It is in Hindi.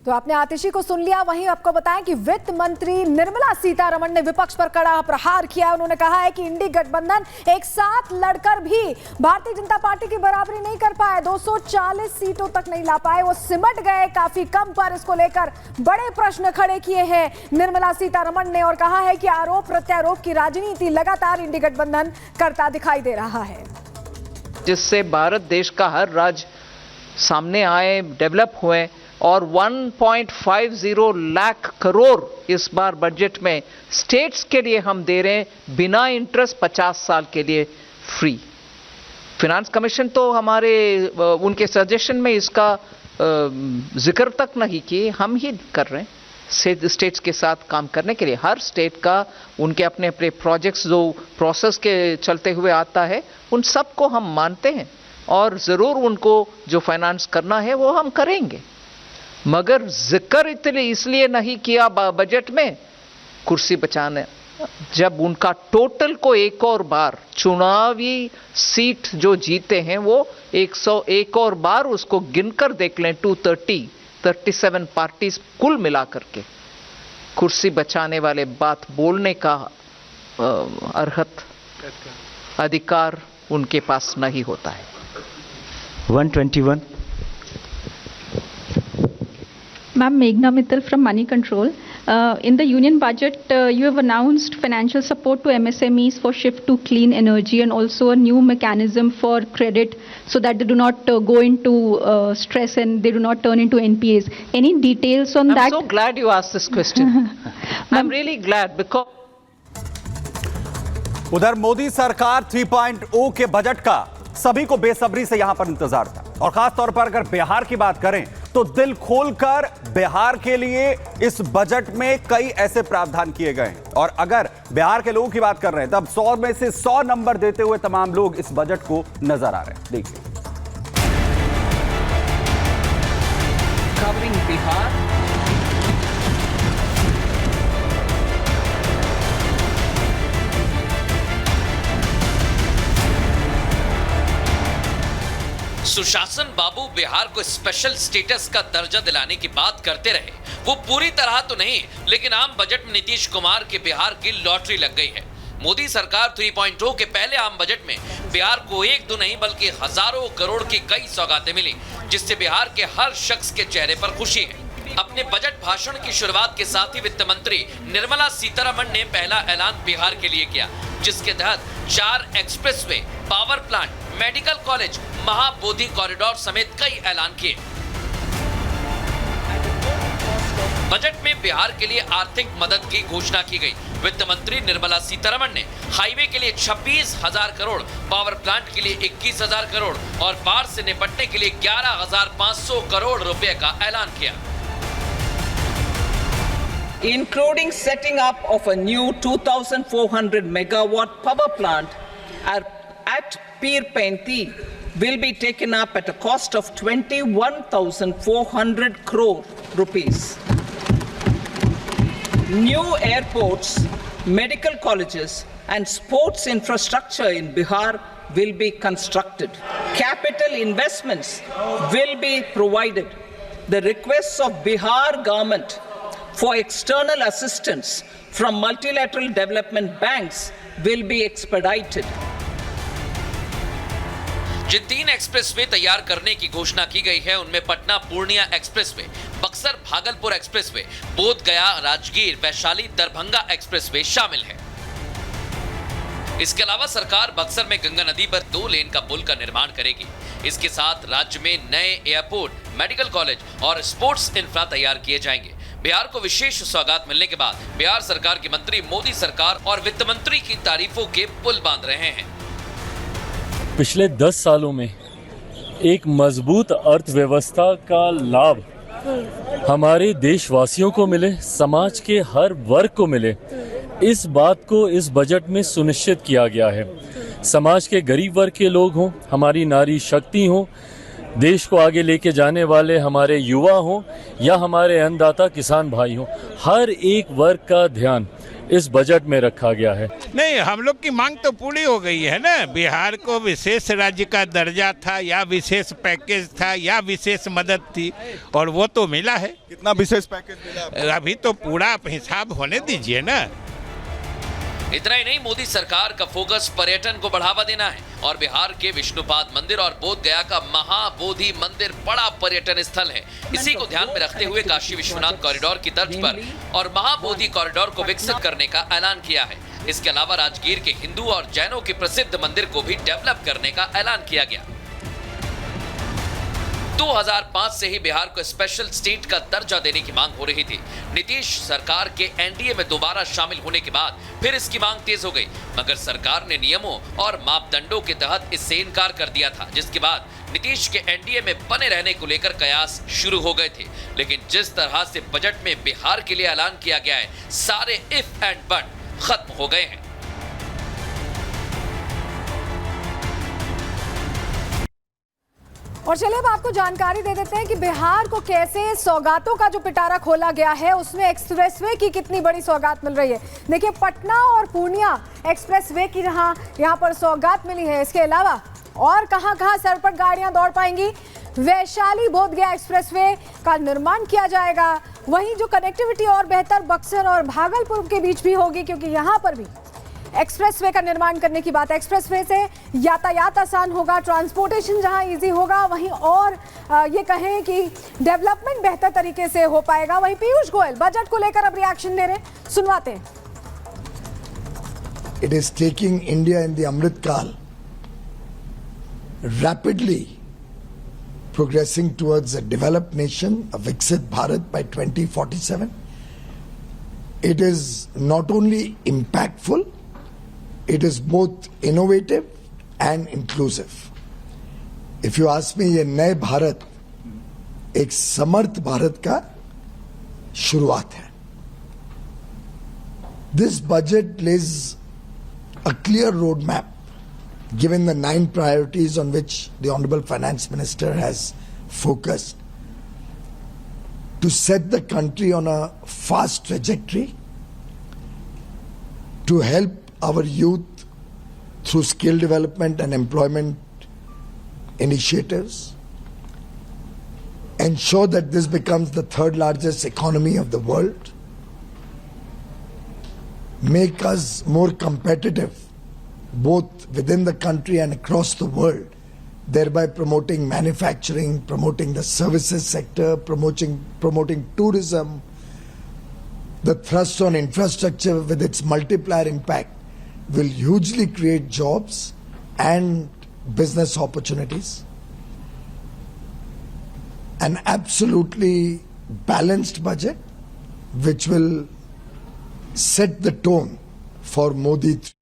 तो आपने आतिशी को सुन लिया। वहीं आपको बताएं कि वित्त मंत्री निर्मला सीतारमण ने विपक्ष पर कड़ा प्रहार किया। उन्होंने कहा है कि इंडी गठबंधन एक साथ लड़कर भी भारतीय जनता पार्टी की बराबरी नहीं कर पाए, 240 सीटों तक नहीं ला पाए, वो सिमट गए काफी कम पर। इसको लेकर बड़े प्रश्न खड़े किए हैं निर्मला सीतारमण ने और कहा है कि आरोप प्रत्यारोप की राजनीति लगातार इंडी गठबंधन करता दिखाई दे रहा है, जिससे भारत देश का हर राज्य सामने आए, डेवलप हुए और 1.50 लाख करोड़ इस बार बजट में स्टेट्स के लिए हम दे रहे हैं बिना इंटरेस्ट 50 साल के लिए फ्री। फिनांस कमीशन तो हमारे उनके सजेशन में इसका जिक्र तक नहीं किए, हम ही कर रहे हैं स्टेट्स के साथ काम करने के लिए। हर स्टेट का उनके अपने अपने प्रोजेक्ट्स जो प्रोसेस के चलते हुए आता है उन सबको हम मानते हैं और ज़रूर उनको जो फाइनेंस करना है वो हम करेंगे, मगर जिक्र इसलिए नहीं किया बजट में कुर्सी बचाने। जब उनका टोटल को एक और बार चुनावी सीट जो जीते हैं वो 101 और बार उसको गिनकर देख लें, 237 पार्टीज कुल मिलाकर के कुर्सी बचाने वाले बात बोलने का अर्हत अधिकार उनके पास नहीं होता है। 121 Ma'am, Meghna Mittal from Money Control. In the union budget, you have announced financial support to MSMEs for shift to clean energy and also a new mechanism for credit so that they do not go into stress and they do not turn into NPAs. Any details on that? I'm so glad you asked this question. I'm really glad because उधर मोदी सरकार 3.0 के बजट का सभी को बेसब्री से यहां पर इंतजार था और खास तौर पर अगर बिहार की बात करें तो दिल खोलकर बिहार के लिए इस बजट में कई ऐसे प्रावधान किए गए हैं और अगर बिहार के लोगों की बात कर रहे हैं तब 100 में से 100 नंबर देते हुए तमाम लोग इस बजट को नजर आ रहे हैं। देखिए कवरिंग बिहार, सुशासन बाबू बिहार को स्पेशल स्टेटस का दर्जा दिलाने की बात करते रहे। वो पूरी तरह तो नहीं, लेकिन आम बजट में नीतीश कुमार के बिहार की लॉटरी लग गई है। मोदी सरकार 3.0 के पहले आम बजट में बिहार को एक दो नहीं बल्कि हजारों करोड़ की कई सौगातें मिली, जिससे बिहार के हर शख्स के चेहरे पर खुशी है। अपने बजट भाषण की शुरुआत के साथ ही वित्त मंत्री निर्मला सीतारमण ने पहला ऐलान बिहार के लिए किया, जिसके तहत 4 expressway, power plant, medical college, Mahabodhi corridor समेत कई ऐलान किए। बजट में बिहार के लिए आर्थिक मदद की घोषणा की गई। वित्त मंत्री निर्मला सीतारमण ने हाईवे के लिए 26,000 करोड़, पावर प्लांट के लिए 21,000 करोड़ और बाढ़ से निपटने के लिए 11,500 करोड़ रुपए का ऐलान किया, including setting up of a new 2,400 megawatt power plant at Pir Painti will be taken up at a cost of 21,400 crore rupees. New airports, medical colleges and sports infrastructure in Bihar will be constructed. Capital investments will be provided. The requests of Bihar government for external assistance from multilateral development banks will be expedited. जिन 3 एक्सप्रेसवे तैयार करने की घोषणा की गई है उनमें Patna Purnia expressway, Buxar Bhagalpur expressway, Bodh Gaya Rajgir Vaishali Darbhanga expressway शामिल है। इसके अलावा सरकार बक्सर में गंगा नदी पर 2 लेन का पुल का निर्माण करेगी। इसके साथ राज्य में नए एयरपोर्ट, मेडिकल कॉलेज और स्पोर्ट्स इंफ्रा तैयार किए जाएंगे। बिहार को विशेष सौगात मिलने के बाद बिहार सरकार के मंत्री मोदी सरकार और वित्त मंत्री की तारीफों के पुल बांध रहे हैं। पिछले 10 सालों में एक मजबूत अर्थव्यवस्था का लाभ हमारे देशवासियों को मिले, समाज के हर वर्ग को मिले, इस बात को इस बजट में सुनिश्चित किया गया है। समाज के गरीब वर्ग के लोग हों, हमारी नारी शक्ति हो, देश को आगे लेके जाने वाले हमारे युवा हों या हमारे अन्नदाता किसान भाई हों, हर एक वर्ग का ध्यान इस बजट में रखा गया है। नहीं, हम लोग की मांग तो पूरी हो गई है ना। बिहार को विशेष राज्य का दर्जा था या विशेष पैकेज था या विशेष मदद थी, और वो तो मिला है। कितना विशेष पैकेज मिला? अभी तो पूरा हिसाब होने दीजिए ना। इतना ही नहीं, मोदी सरकार का फोकस पर्यटन को बढ़ावा देना है और बिहार के विष्णुपाद मंदिर और बोध गया का महाबोधि मंदिर बड़ा पर्यटन स्थल है। इसी को ध्यान में रखते हुए काशी विश्वनाथ कॉरिडोर की तर्ज पर और महाबोधि कॉरिडोर को विकसित करने का ऐलान किया है। इसके अलावा राजगीर के हिंदू और जैनों के प्रसिद्ध मंदिर को भी डेवलप करने का ऐलान किया गया। 2005 से ही बिहार को स्पेशल स्टेट का दर्जा देने की मांग हो रही थी। नीतीश सरकार के एनडीए में दोबारा शामिल होने के बाद फिर इसकी मांग तेज हो गई, मगर सरकार ने नियमों और मापदंडों के तहत इससे इनकार कर दिया था, जिसके बाद नीतीश के एनडीए में बने रहने को लेकर कयास शुरू हो गए थे। लेकिन जिस तरह से बजट में बिहार के लिए ऐलान किया गया है, सारे इफ एंड बट खत्म हो गए हैं। और चलिए अब आपको जानकारी दे देते हैं कि बिहार को कैसे सौगातों का जो पिटारा खोला गया है उसमें एक्सप्रेसवे की कितनी बड़ी सौगात मिल रही है। देखिए, पटना और पूर्णिया एक्सप्रेसवे की यहाँ पर सौगात मिली है। इसके अलावा और कहां सरपट गाड़ियां दौड़ पाएंगी। वैशाली बोध गया एक्सप्रेसवे का निर्माण किया जाएगा। वहीं जो कनेक्टिविटी और बेहतर बक्सर और भागलपुर के बीच भी होगी, क्योंकि यहाँ पर भी एक्सप्रेसवे का निर्माण करने की बात है। एक्सप्रेसवे से यातायात आसान होगा, ट्रांसपोर्टेशन जहां इजी होगा, वहीं और ये कहें कि डेवलपमेंट बेहतर तरीके से हो पाएगा। वहीं पीयूष गोयल बजट को लेकर अब रिएक्शन दे रहे, सुनवाते हैं। It is taking India in the Amrit Kal rapidly progressing towards a developed nation, a Viksit Bharat by 2047. It is not only impactful, it is both innovative and inclusive. If you ask me, ये नए भारत एक समर्थ भारत का शुरुआत है। This budget lays a clear roadmap, given the 9 priorities on which the Honorable Finance Minister has focused, to set the country on a fast trajectory, to help our youth through skill development and employment initiatives, ensure that this becomes the 3rd largest economy of the world, make us more competitive both within the country and across the world, thereby promoting manufacturing, promoting the services sector, promoting tourism. The thrust on infrastructure with its multiplier impact will hugely create jobs and business opportunities. An absolutely balanced budget which will set the tone for Modi 3.